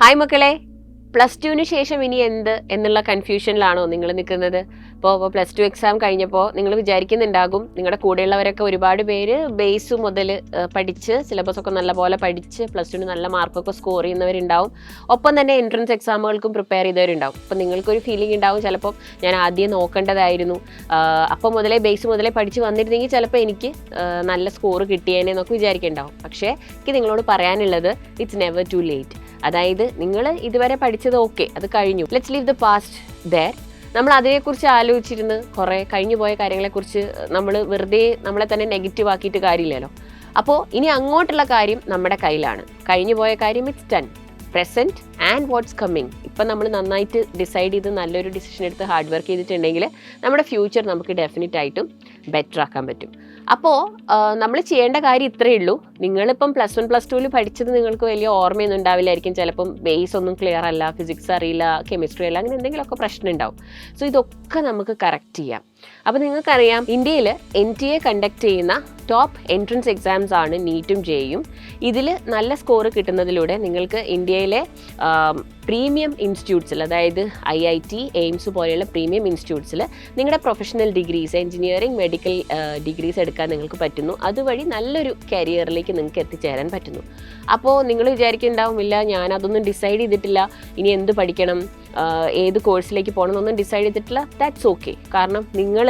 Hi മക്കളെ, plus ടുവിന് ശേഷം ഇനി എന്ത് എന്നുള്ള കൺഫ്യൂഷനിലാണോ നിങ്ങൾ നിൽക്കുന്നത്? ഇപ്പോൾ പ്ലസ് ടു എക്സാം കഴിഞ്ഞപ്പോൾ നിങ്ങൾ വിചാരിക്കുന്നുണ്ടാകും നിങ്ങളുടെ കൂടെയുള്ളവരൊക്കെ ഒരുപാട് പേര് ബേസ് മുതൽ പഠിച്ച് സിലബസൊക്കെ നല്ലപോലെ പഠിച്ച് പ്ലസ് ടുവിന് നല്ല മാർക്കൊക്കെ സ്കോർ ചെയ്യുന്നവരുണ്ടാവും. ഒപ്പം തന്നെ എൻട്രൻസ് എക്സാമുകൾക്കും പ്രിപ്പയർ ചെയ്തവരുണ്ടാവും. അപ്പോൾ നിങ്ങൾക്കൊരു ഫീലിംഗ് ഉണ്ടാവും, ചിലപ്പോൾ ഞാൻ ആദ്യം നോക്കേണ്ടതായിരുന്നു, അപ്പോൾ മുതലേ ബേസ് മുതലേ പഠിച്ച് വന്നിരുന്നെങ്കിൽ ചിലപ്പോൾ എനിക്ക് നല്ല സ്കോർ കിട്ടിയേനെ എന്നൊക്കെ വിചാരിക്കുന്നുണ്ടാവും. പക്ഷേ എനിക്ക് നിങ്ങളോട് പറയാനുള്ളത്, ഇറ്റ്സ് നെവർ ടു ലേറ്റ്. അതായത് നിങ്ങൾ ഇതുവരെ പഠിച്ചത് ഓക്കെ, അത് കഴിഞ്ഞു. Let's leave the past there. നമ്മൾ അതിനെക്കുറിച്ച് ആലോചിച്ചിരുന്ന് കുറേ കഴിഞ്ഞു പോയ കാര്യങ്ങളെക്കുറിച്ച് നമ്മൾ വെറുതെ നമ്മളെ തന്നെ നെഗറ്റീവ് ആക്കിയിട്ട് കാര്യമില്ലല്ലോ. അപ്പോൾ ഇനി അങ്ങോട്ടുള്ള കാര്യം നമ്മുടെ കയ്യിലാണ്. കഴിഞ്ഞു പോയ കാര്യം it's done. Present and what's coming. ഇപ്പം നമ്മൾ നന്നായിട്ട് ഡിസൈഡ് ചെയ്ത് നല്ലൊരു ഡിസിഷൻ എടുത്ത് ഹാർഡ് വർക്ക് ചെയ്തിട്ടുണ്ടെങ്കിൽ നമ്മുടെ ഫ്യൂച്ചർ നമുക്ക് ഡെഫിനറ്റ് ആയിട്ടും ബെറ്റർ ആക്കാൻ പറ്റും. അപ്പോൾ നമ്മൾ ചെയ്യേണ്ട കാര്യം ഇത്രയേ ഉള്ളൂ. നിങ്ങളിപ്പം പ്ലസ് 1 പ്ലസ് 2 പഠിച്ചത് നിങ്ങൾക്ക് വലിയ ഓർമ്മയൊന്നും ഉണ്ടാവില്ലായിരിക്കും. ചിലപ്പം ബേസ് ഒന്നും ക്ലിയർ അല്ല, ഫിസിക്സ് അറിയില്ല, കെമിസ്ട്രി അല്ല, അങ്ങനെ എന്തെങ്കിലുമൊക്കെ പ്രശ്നം ഉണ്ടാവും. സോ ഇതൊക്കെ നമുക്ക് കറക്റ്റ് ചെയ്യാം. അപ്പോൾ നിങ്ങൾക്കറിയാം, ഇന്ത്യയിൽ NTA കണ്ടക്ട് ചെയ്യുന്ന ടോപ്പ് എൻട്രൻസ് എക്സാംസ് ആണ് നീറ്റും ജെയും. ഇതിൽ നല്ല സ്കോർ കിട്ടുന്നതിലൂടെ നിങ്ങൾക്ക് ഇന്ത്യയിലെ പ്രീമിയം ഇൻസ്റ്റിറ്റ്യൂട്ട്സിൽ, അതായത് IIT, എയിംസ് പോലെയുള്ള പ്രീമിയം ഇൻസ്റ്റിറ്റ്യൂട്ട്സിൽ നിങ്ങളുടെ professional degrees, engineering, medical degrees എടുക്കാൻ നിങ്ങൾക്ക് പറ്റുന്നു. അതുവഴി നല്ലൊരു കരിയറിലേക്ക് നിങ്ങൾക്ക് എത്തിച്ചേരാൻ പറ്റുന്നു. അപ്പോൾ നിങ്ങൾ വിചാരിക്കുന്നുണ്ടാവും, ഇല്ല ഞാനതൊന്നും ഡിസൈഡ് ചെയ്തിട്ടില്ല, ഇനി എന്ത് പഠിക്കണം, ഏത് കോഴ്സിലേക്ക് പോകണം എന്നൊന്നും ഡിസൈഡ് ചെയ്തിട്ടില്ല. That's okay. കാരണം നിങ്ങൾ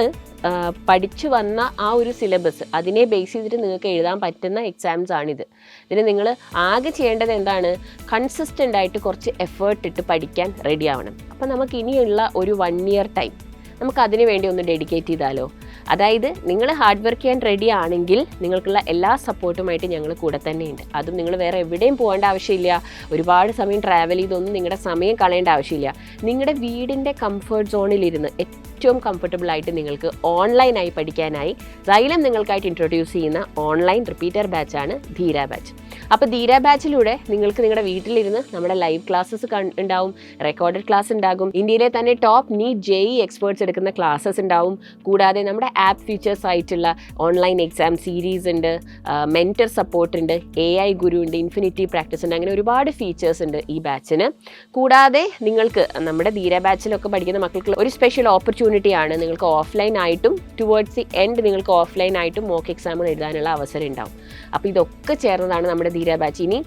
പഠിച്ചു വന്ന ആ ഒരു സിലബസ്, അതിനെ ബേസ് ചെയ്തിട്ട് നിങ്ങൾക്ക് എഴുതാൻ പറ്റുന്ന എക്സാംസ് ആണിത്. ഇതിന് നിങ്ങൾ ആകെ ചെയ്യേണ്ടത് എന്താണ്? കൺസിസ്റ്റൻ്റ് ആയിട്ട് കുറച്ച് എഫേർട്ട് ഇട്ട് പഠിക്കാൻ റെഡി ആവണം. അപ്പോൾ നമുക്ക് ഇനിയുള്ള ഒരു 1 year ടൈം നമുക്ക് അതിന് വേണ്ടി ഒന്ന് ഡെഡിക്കേറ്റ് ചെയ്താലോ? അതായത് നിങ്ങൾ ഹാർഡ് വർക്ക് ചെയ്യാൻ റെഡി ആണെങ്കിൽ നിങ്ങൾക്കുള്ള എല്ലാ സപ്പോർട്ടുമായിട്ട് ഞങ്ങൾ കൂടെ തന്നെയുണ്ട്. അതും നിങ്ങൾ വേറെ എവിടെയും പോകേണ്ട ആവശ്യമില്ല, ഒരുപാട് സമയം ട്രാവൽ ചെയ്തൊന്നും നിങ്ങളുടെ സമയം കളയേണ്ട ആവശ്യമില്ല. നിങ്ങളുടെ വീടിൻ്റെ കംഫർട്ട് സോണിലിരുന്ന് ഏറ്റവും കംഫർട്ടബിൾ ആയിട്ട് നിങ്ങൾക്ക് ഓൺലൈനായി പഠിക്കാനായി സൈലം നിങ്ങൾക്കായിട്ട് ഇൻട്രൊഡ്യൂസ് ചെയ്യുന്ന ഓൺലൈൻ റിപ്പീറ്റർ ബാച്ചാണ് ധീര ബാച്ച്. അപ്പോൾ ധീര ബാച്ചിലൂടെ നിങ്ങൾക്ക് നിങ്ങളുടെ വീട്ടിലിരുന്ന് നമ്മുടെ ലൈവ് ക്ലാസ്സസ് ഉണ്ടാവും, റെക്കോർഡഡ് ക്ലാസ് ഉണ്ടാകും, ഇന്ത്യയിലെ തന്നെ ടോപ്പ് നീറ്റ് JEE എക്സ്പേർട്സ് എടുക്കുന്ന ക്ലാസ്സസ് ഉണ്ടാവും. കൂടാതെ നമ്മുടെ ആപ്പ് ഫീച്ചേഴ്സ് ആയിട്ടുള്ള ഓൺലൈൻ എക്സാം സീരീസ് ഉണ്ട്, മെൻറ്റർ സപ്പോർട്ട് ഉണ്ട്, AI ഗുരു ഉണ്ട്, ഇൻഫിനിറ്റി പ്രാക്ടീസ് ഉണ്ട്. അങ്ങനെ ഒരുപാട് ഫീച്ചേഴ്സ് ഉണ്ട് ഈ ബാച്ചിന്. കൂടാതെ നിങ്ങൾക്ക് നമ്മുടെ ധീര ബാച്ചിലൊക്കെ പഠിക്കുന്ന മക്കൾക്ക് ഒരു സ്പെഷ്യൽ ഓപ്പർച്യൂണിറ്റിയാണ്. നിങ്ങൾക്ക് ഓഫ്ലൈൻ ആയിട്ടും ടുവേർഡ്സ് ദി എൻഡ് നിങ്ങൾക്ക് ഓഫ്ലൈൻ ആയിട്ടും മോക്ക് എക്സാമുകൾ എഴുതാനുള്ള അവസരം ഉണ്ടാവും. അപ്പോൾ ഇതൊക്കെ ചേർന്നതാണ് നമ്മുടെ ധീര ബാച്ച്. ഇനി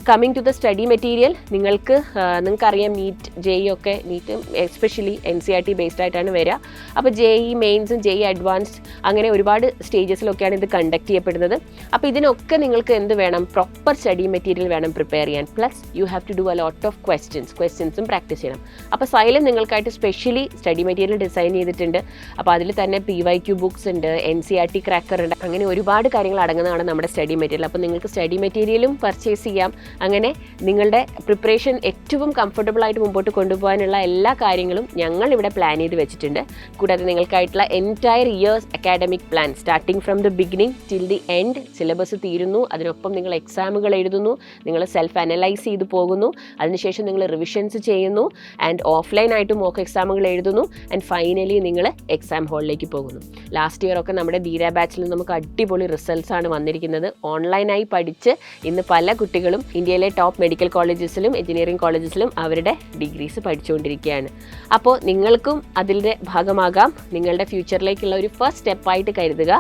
coming to the study material, നിങ്ങൾക്കറിയാം നീറ്റ് JEE ഒക്കെ, നീറ്റ് എസ്പെഷ്യലി NCERT ബേസ്ഡ് ആയിട്ടാണ് വരിക. അപ്പോൾ JEE മെയിൻസും JEE അഡ്വാൻസ്ഡ് അങ്ങനെ ഒരുപാട് സ്റ്റേജസിലൊക്കെയാണ് ഇത് കണ്ടക്ട് ചെയ്യപ്പെടുന്നത്. അപ്പോൾ ഇതിനൊക്കെ നിങ്ങൾക്ക് എന്ത് വേണം? പ്രോപ്പർ സ്റ്റഡി മെറ്റീരിയൽ വേണം പ്രിപ്പയർ ചെയ്യാൻ. Plus you have to do a lot of ക്വസ്റ്റ്യൻസും പ്രാക്ടീസ് ചെയ്യണം. അപ്പോൾ സൈലം നിങ്ങൾക്കായിട്ട് സ്പെഷ്യലി സ്റ്റഡി മെറ്റീരിയൽ ഡിസൈൻ ചെയ്തിട്ടുണ്ട്. അപ്പോൾ അതിൽ തന്നെ PYQ ബുക്സ് ഉണ്ട്, NCERT ക്രാക്കർ ഉണ്ട്, അങ്ങനെ ഒരുപാട് കാര്യങ്ങൾ അടങ്ങുന്നതാണ് നമ്മുടെ സ്റ്റഡി മെറ്റീരിയൽ. അപ്പോൾ നിങ്ങൾക്ക് സ്റ്റഡി മെറ്റീരിയലും പർച്ചേസ് ചെയ്യാം. അങ്ങനെ നിങ്ങളുടെ പ്രിപ്പറേഷൻ ഏറ്റവും കംഫർട്ടബിൾ ആയിട്ട് മുമ്പോട്ട് കൊണ്ടുപോകാനുള്ള എല്ലാ കാര്യങ്ങളും ഞങ്ങൾ ഇവിടെ പ്ലാൻ ചെയ്ത് വെച്ചിട്ടുണ്ട്. കൂടാതെ നിങ്ങൾക്കായിട്ടുള്ള entire years academic plan, starting from the beginning till the end. Syllabus തീരുന്നു, അതിനൊപ്പം നിങ്ങൾ എക്സാമുകൾ എഴുതുന്നു, നിങ്ങൾ സെൽഫ് അനലൈസ് ചെയ്ത് പോകുന്നു, അതിനുശേഷം നിങ്ങൾ റിവിഷൻസ് ചെയ്യുന്നു, ആൻഡ് ഓഫ്ലൈൻ ആയിട്ട് മോക്ക് എക്സാമുകൾ എഴുതുന്നു, ആൻഡ് ഫൈനലി നിങ്ങൾ എക്സാം ഹാളിലേക്ക് പോകുന്നു. ലാസ്റ്റ് ഇയർ ഒക്കെ നമ്മുടെ ധീര ബാച്ചിൽ നമുക്ക് അടിപൊളി റിസൾട്ട്സ് ആണ് വന്നിരിക്കുന്നത്. ഓൺലൈനായി പഠിച്ച് ഇന്ന് പല കുട്ടികളും ഇന്ത്യയിലെ ടോപ്പ് മെഡിക്കൽ കോളേജസിലും എഞ്ചിനീയറിംഗ് കോളേജസിലും അവരുടെ ഡിഗ്രീസ് പഠിച്ചുകൊണ്ടിരിക്കുകയാണ്. അപ്പോൾ നിങ്ങൾക്കും അതിൻ്റെ ഭാഗമാകാം. നിങ്ങളുടെ ഫ്യൂച്ചറിലേക്കുള്ള ഒരു ഫസ്റ്റ് സ്റ്റെപ്പായിട്ട് കരുതുക.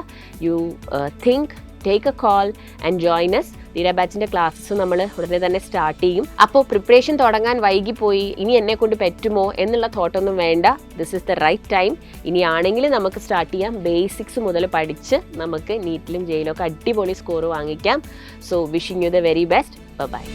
You think, take a call and join us. Dheera ബാച്ചിൻ്റെ ക്ലാസ്സസ് നമ്മൾ ഉടനെ തന്നെ സ്റ്റാർട്ട് ചെയ്യും. അപ്പോൾ പ്രിപ്പറേഷൻ തുടങ്ങാൻ വൈകിപ്പോയി, ഇനി എന്നെ കൊണ്ട് പറ്റുമോ എന്നുള്ള തോട്ടൊന്നും വേണ്ട. This is the right time. ഇനിയാണെങ്കിൽ നമുക്ക് സ്റ്റാർട്ട് ചെയ്യാം. ബേസിക്സ് മുതൽ പഠിച്ച് നമുക്ക് നീറ്റിലും JEE ഒക്കെ അടിപൊളി സ്കോർ വാങ്ങിക്കാം. So wishing you the very best. By.